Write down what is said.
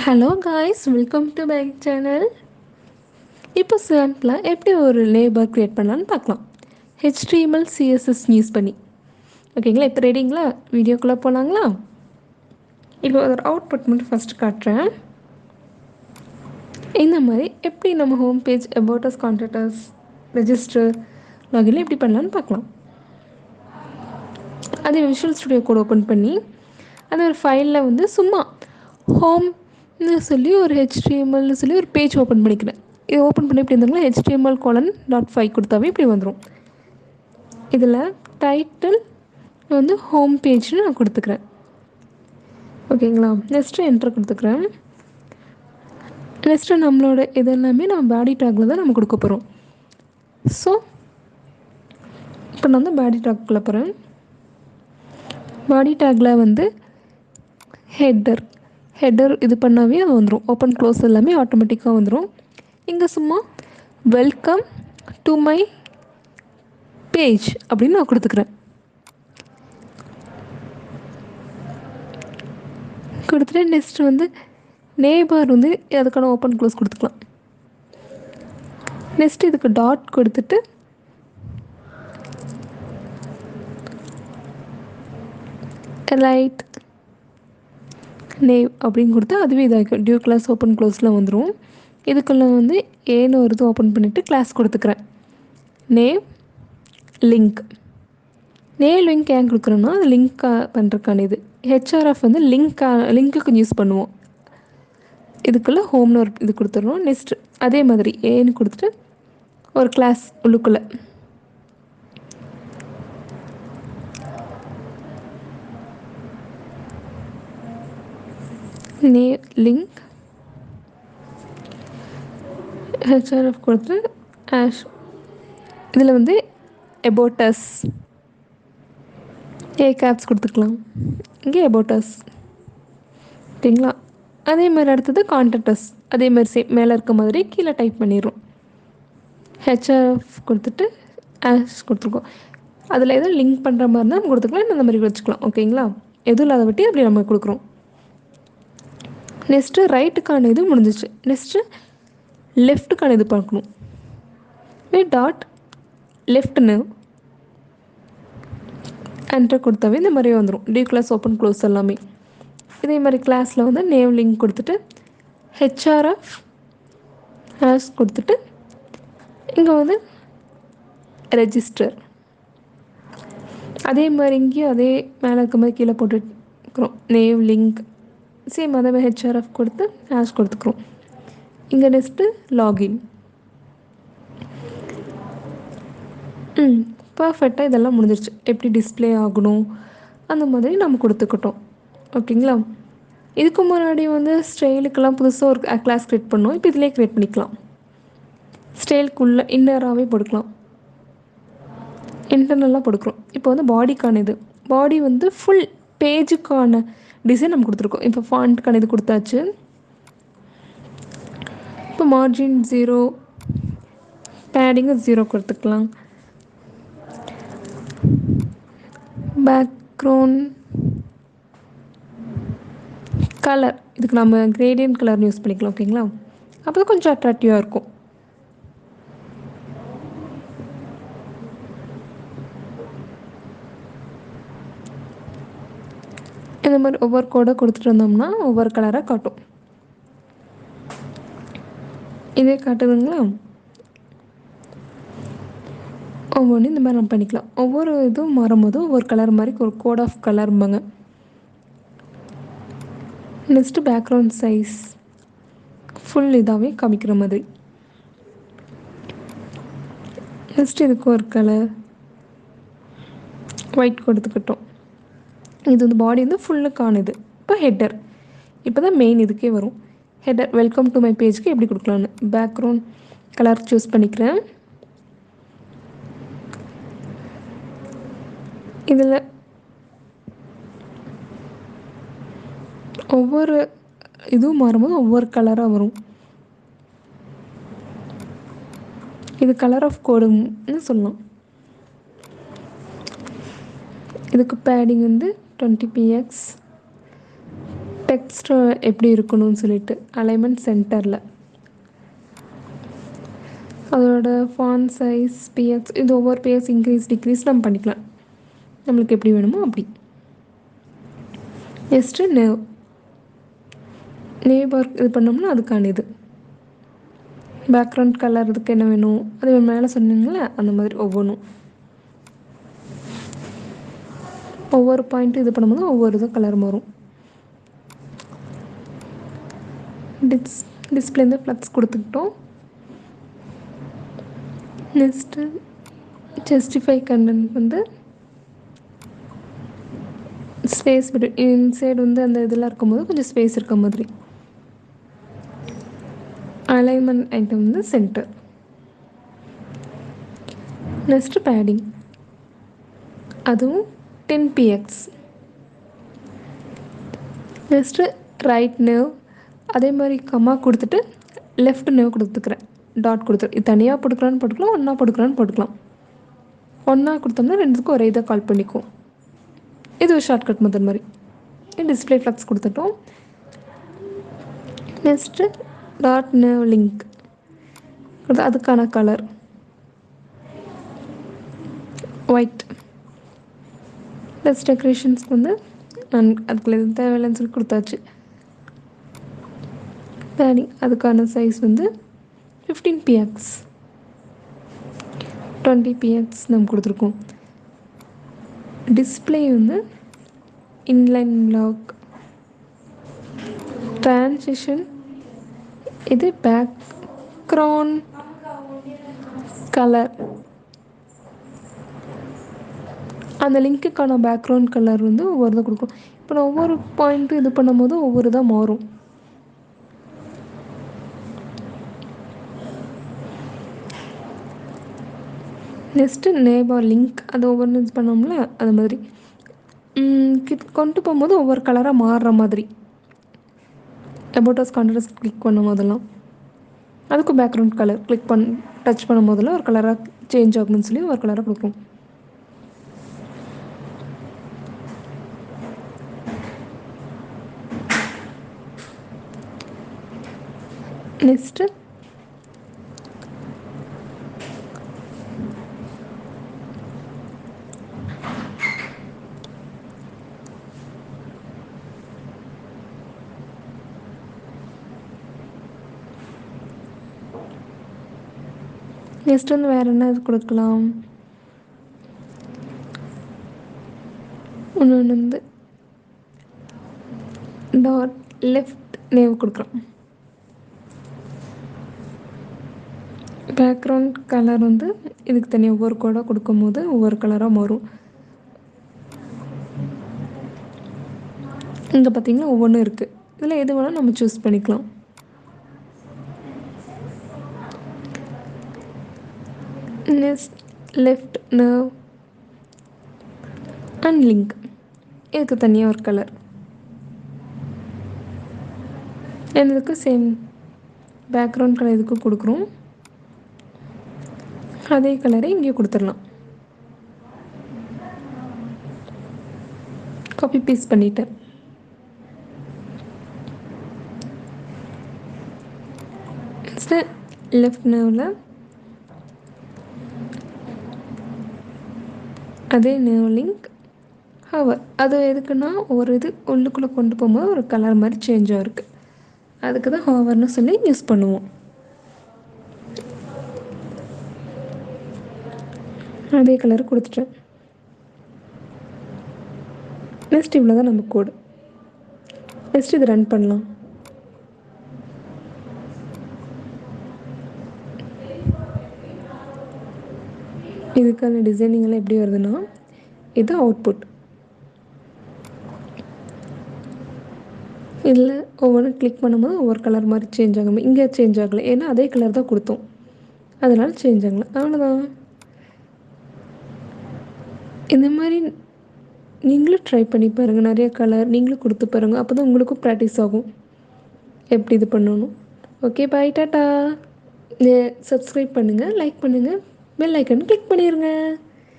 Hello guys, welcome to my channel. இப்போ சிம்பிளாக எப்படி ஒரு லேபர் க்ரியேட் பண்ணலான்னு பார்க்கலாம். HTML CSS யூஸ் பண்ணி. ஓகேங்களா, இப்போ ரெடிங்களா? வீடியோக்குள்ளே போகலாங்களா? இப்போ ஒரு அவுட்புட் மட்டும் ஃபஸ்ட்டு காட்டுறேன். இந்த மாதிரி எப்படி நம்ம home page, about us, contacts, register, login எப்படி பண்ணலான்னு பார்க்கலாம். அதே விஷுவல் ஸ்டுடியோ கோட் ஓப்பன் பண்ணி அந்த ஒரு ஃபைலில் வந்து சும்மா ஹோம்னு சொல்லி ஒரு HTMLனு சொல்லி ஒரு பேஜ் ஓப்பன் பண்ணிக்கிறேன். இது ஓப்பன் பண்ணி எப்படி இருந்தாங்களா HTML:5 கொடுத்தாவே இப்படி வந்துடும். இதில் டைட்டில் வந்து ஹோம் பேஜ்னு நான் கொடுத்துக்கிறேன். ஓகேங்களா, நெக்ஸ்ட்டு என்டர் கொடுத்துக்கிறேன். நெக்ஸ்ட்டு நம்மளோட இது எல்லாமே நம்ம பாடி டேக்கில் தான் நம்ம கொடுக்க போகிறோம். ஸோ இப்போ நான் வந்து பாடி டேக்குள்ளே போகிறேன். பாடி டேக்கில் வந்து ஹெட்டர் இது பண்ணாவே அது வந்துடும். ஓப்பன் க்ளோஸ் எல்லாமே ஆட்டோமேட்டிக்காக வந்துடும். இங்கே சும்மா வெல்கம் டு மை பேஜ் அப்படின்னு நான் கொடுத்துக்கிறேன். கொடுத்துட்டு நெக்ஸ்ட்டு வந்து நேபார் வந்து அதுக்கான ஓப்பன் க்ளோஸ் கொடுத்துக்கலாம். நெக்ஸ்ட்டு இதுக்கு டாட் கொடுத்துட்டு ரைட் நேவ் அப்படின்னு கொடுத்தா அதுவே இதாகிடும். டியூ கிளாஸ் ஓப்பன் க்ளோஸில் வந்துடும். இதுக்குள்ளே வந்து ஏன்னு ஒரு இது ஓப்பன் பண்ணிவிட்டு கிளாஸ் கொடுத்துக்கிறேன். நேவ் லிங்க் ஏன் கொடுக்குறோன்னா அது லிங்க்காக பண்ணுறதுக்கான இது. HRF வந்து லிங்க்குக்கு யூஸ் பண்ணுவோம். இதுக்குள்ளே ஹோம்னு ஒரு இது கொடுத்துட்றோம். நெக்ஸ்ட்டு அதே மாதிரி ஏன்னு கொடுத்துட்டு ஒரு கிளாஸ் உள்ளுக்குள்ளே லிங்க் HRF கொடுத்துட்டு இதில் வந்து அபவுட்டஸ் கேப்ஸ் கொடுத்துக்கலாம். இங்கே அபவுட்டஸ் ஓகேங்களா. அதே மாதிரி அடுத்தது கான்டாக்டஸ் அதே மாதிரி சேம் மேலே இருக்க மாதிரி கீழே டைப் பண்ணிடுறோம். HRF கொடுத்துட்டு கொடுத்துருக்கோம். அதில் எதுவும் லிங்க் பண்ணுற மாதிரி தான் நம்ம கொடுத்துக்கலாம், இந்த மாதிரி வச்சுக்கலாம். ஓகேங்களா, எதுவும் இல்லாத வட்டி அப்படி நம்ம கொடுக்குறோம். நெக்ஸ்ட்டு ரைட்டுக்கான இது முடிஞ்சிச்சு. நெக்ஸ்ட்டு லெஃப்ட்டுக்கான இது பார்க்கணும். டாட் லெஃப்ட்னு என்டர் கொடுத்தாவே இந்த மாதிரி வந்துடும். டியூ கிளாஸ் ஓப்பன் க்ளோஸ் எல்லாமே. இதே மாதிரி கிளாஸில் வந்து நேம் லிங்க் கொடுத்துட்டு HRF கொடுத்துட்டு இங்கே வந்து ரெஜிஸ்டர் அதே மாதிரி இங்கேயும் அதே மேலே இருக்க மாதிரி கீழே போட்டுக்கிறோம். நேம் லிங்க் சேம் அதே மாதிரி HRF கொடுத்து கொடுத்துக்கிறோம். இங்கே நெக்ஸ்ட்டு லாகின். பர்ஃபெக்டாக இதெல்லாம் முடிஞ்சிருச்சு. எப்படி டிஸ்பிளே ஆகணும் அந்த மாதிரி நம்ம கொடுத்துக்கிட்டோம். ஓகேங்களா, இதுக்கு முன்னாடி வந்து ஸ்டைலுக்கெல்லாம் புதுசாக ஒரு கிளாஸ் க்ரியேட் பண்ணோம். இப்போ இதிலே க்ரியேட் பண்ணிக்கலாம். ஸ்டைலுக்குள்ளே இன்னராகவே போட்டுக்கலாம், இன்டர்னலாக போட்டுக்கிறோம். இப்போ வந்து பாடிக்கான இது பாடி வந்து ஃபுல் பேஜுக்கான டிசைன் நம்ம கொடுத்துருக்கோம். இப்போ ஃபாண்ட்டுக்கான இது கொடுத்தாச்சு. இப்போ மார்ஜின் 0, பேடிங்கு 0 கொடுத்துக்கலாம். பேக்ரவுண்ட் கலர் இதுக்கு நம்ம கிரேடியன்ட் கலர் யூஸ் பண்ணிக்கலாம். ஓகேங்களா, அப்போ தான் கொஞ்சம் அட்ராக்டிவாக இருக்கும். இந்த மாதிரி ஒவ்வொரு கோடை கொடுத்துட்டு இருந்தோம்னா ஒவ்வொரு கலராக காட்டும். இதே காட்டுதுங்களா, ஒவ்வொன்றும் இந்த மாதிரி நம்ம பண்ணிக்கலாம். ஒவ்வொரு இதுவும் மாறும்போதும் ஒவ்வொரு கலர் மாதிரி ஒரு கோட் ஆஃப் கலர்பாங்க. நெக்ஸ்ட்டு பேக்ரவுண்ட் சைஸ் ஃபுல் இதாகவே காமிக்கிற மாதிரி. நெக்ஸ்ட்டு இதுக்கு ஒரு கலர் ஒயிட் கொடுத்துக்கிட்டோம். இது வந்து பாடி வந்து ஃபுல்லு காணுது. இப்போ ஹெட்டர் இப்போ தான் மெயின் இதுக்கே வரும். ஹெட்டர் வெல்கம் டு மை பேஜ்க்கு எப்படி கொடுக்கலான்னு பேக்ரவுண்ட் கலர் சூஸ் பண்ணிக்கிறேன். இதில் ஒவ்வொரு இதுவும் மாறும்போது ஒவ்வொரு கலராக வரும். இது கலர் ஆஃப் கோடுன்னு சொல்லலாம். இதுக்கு பேடிங் வந்து 20px டெக்ஸ்ட் எப்படி இருக்கணும்னு சொல்லிட்டு அலைன்மெண்ட் சென்டரில் அதோட ஃபாண்ட் சைஸ் பிஎக்ஸ் இது ஒவ்வொரு பிஎக்ஸ் இன்க்ரீஸ் டிக்ரீஸ் நம்ம பண்ணிக்கலாம் நம்மளுக்கு எப்படி வேணுமோ அப்படி. நெக்ஸ்ட்டு நேவ் பார் இது பண்ணோம்னா அதுக்கான இது பேக்ரவுண்ட் கலர் இதுக்கு என்ன வேணும் அது மேலே சொன்னீங்களே அந்த மாதிரி ஒவ்வொரு பாயிண்ட்டும் இது பண்ணும்போது ஒவ்வொரு இதுவும் கலர் மாறும். டிஸ்பிளேந்து ஃப்ளக்ஸ் கொடுத்துக்கிட்டோம். நெக்ஸ்ட்டு ஜஸ்டிஃபை கண்டென்ட் வந்து ஸ்பேஸ் விட்டு இன்சைடு வந்து அந்த இதெல்லாம் இருக்கும்போது கொஞ்சம் ஸ்பேஸ் இருக்க மாதிரி. அலைன்மெண்ட் ஐட்டம் வந்து சென்டர். நெக்ஸ்ட்டு பேடிங் அதுவும் 10px. நெக்ஸ்ட்டு ரைட் நேவ் அதே மாதிரி கம்மா கொடுத்துட்டு லெஃப்ட் நேவ் கொடுத்துக்கிறேன் டாட் கொடுத்துரு இது தனியாக போட்டுக்கலான்னு போட்டுக்கலாம் ஒன்றா போட்டுக்கலான்னு போட்டுக்கலாம். ஒன்றா கொடுத்தோம்னா ரெண்டுத்துக்கும் ஒரே இதை கால் பண்ணிக்கும். இது ஒரு ஷார்ட்கட் மெத்தட் மாதிரி. டிஸ்பிளே ஃப்ளக்ஸ் கொடுத்துட்டோம். நெக்ஸ்ட்டு டாட் நேவ் லிங்க் அதுக்கான கலர் ஒயிட். ப்ளஸ் டெக்கரேஷன்ஸ்க்கு வந்து நான் அதுக்குள்ள எதுவும் தேவையில்லைன்னு சொல்லி கொடுத்தாச்சு. பேடிங் அதுக்கான சைஸ் வந்து 15px 20px நம்ம கொடுத்துருக்கோம். டிஸ்பிளே வந்து இன்லைன் பிளாக். ட்ரான்சிஷன் இது பேக்ரவுண்ட் கலர் அந்த லிங்க்குக்கான பேக்ரவுண்ட் கலர் வந்து ஒவ்வொரு இதை கொடுக்கும். இப்போ நான் ஒவ்வொரு பாயிண்ட்டும் இது பண்ணும் போது ஒவ்வொரு இதாக மாறும். நெக்ஸ்ட்டு நேபார் லிங்க் அது ஒவ்வொன்று இது பண்ணோம்ல அது மாதிரி கொண்டு போகும்போது ஒவ்வொரு கலராக மாறுற மாதிரி. அபோட்டஸ் கான்டெக்ட்ஸ் கிளிக் பண்ணும் போதெல்லாம் அதுக்கும் பேக்ரவுண்ட் கலர் கிளிக் டச் பண்ணும் போதெல்லாம் ஒரு கலராக சேஞ்ச் ஆகணும்னு சொல்லி ஒரு கலராக கொடுக்கும். நெக்ஸ்ட்டு வந்து வேறு என்ன இது கொடுக்கலாம். இன்னொன்று வந்து டாட் லெஃப்ட் நேவ் கொடுக்குறோம். பேக்ரவுண்ட் கலர் வந்து இதுக்கு தனியாக ஒவ்வொரு கோடாக கொடுக்கும்போது ஒவ்வொரு கலராக மாறும். இங்கே பார்த்திங்கன்னா ஒவ்வொன்றும் இருக்குது. இதில் எது வேணால் நம்ம சூஸ் பண்ணிக்கலாம். Next left nerve and link இதுக்கு தனியாக ஒரு கலர். இதுக்கு சேம் பேக்ரவுண்ட் கலர் இதுக்கு கொடுக்குறோம். அதே கலரை இங்கே கொடுத்துடலாம். காப்பி பேஸ்ட் பண்ணிட்டேன். நெக்ஸ்ட்டு லெஃப்ட் நர்வில் அதே நர்வ் லிங்க் ஹவர் அது எதுக்குன்னா ஒரு இது உள்ளுக்குள்ளே கொண்டு போகும்போது ஒரு கலர் மாதிரி சேஞ்ச் ஆகிருக்கு. அதுக்கு தான் ஹவர்னு சொல்லி யூஸ் பண்ணுவோம். அதே கலர் கொடுத்துட்டேன். நெக்ஸ்ட் இவ்வளோ தான் நம்ம கோடு. நெக்ஸ்ட் இது ரன் பண்ணலாம். இதுக்கான டிசைனிங்கெல்லாம் எப்படி வருதுன்னா இது அவுட்புட். இதில் ஒவ்வொன்று கிளிக் பண்ணும்போது ஒவ்வொரு கலர் மாதிரி சேஞ்ச் ஆகும். இங்கே சேஞ்ச் ஆகலை ஏன்னா அதே கலர் தான் கொடுத்தோம், அதனால் சேஞ்ச் ஆகலை. அவ்வளோதான். இந்த மாதிரி நீங்களும் ட்ரை பண்ணி பாருங்கள். நிறைய கலர் நீங்களும் கொடுத்து பாருங்கள். அப்போ தான் உங்களுக்கும் ப்ராக்டிஸ் ஆகும் எப்படி இது பண்ணணும். Okay bye, tata. சப்ஸ்கிரைப் பண்ணுங்கள், லைக் பண்ணுங்கள், பெல் ஐக்கன் கிளிக் பண்ணிடுங்க.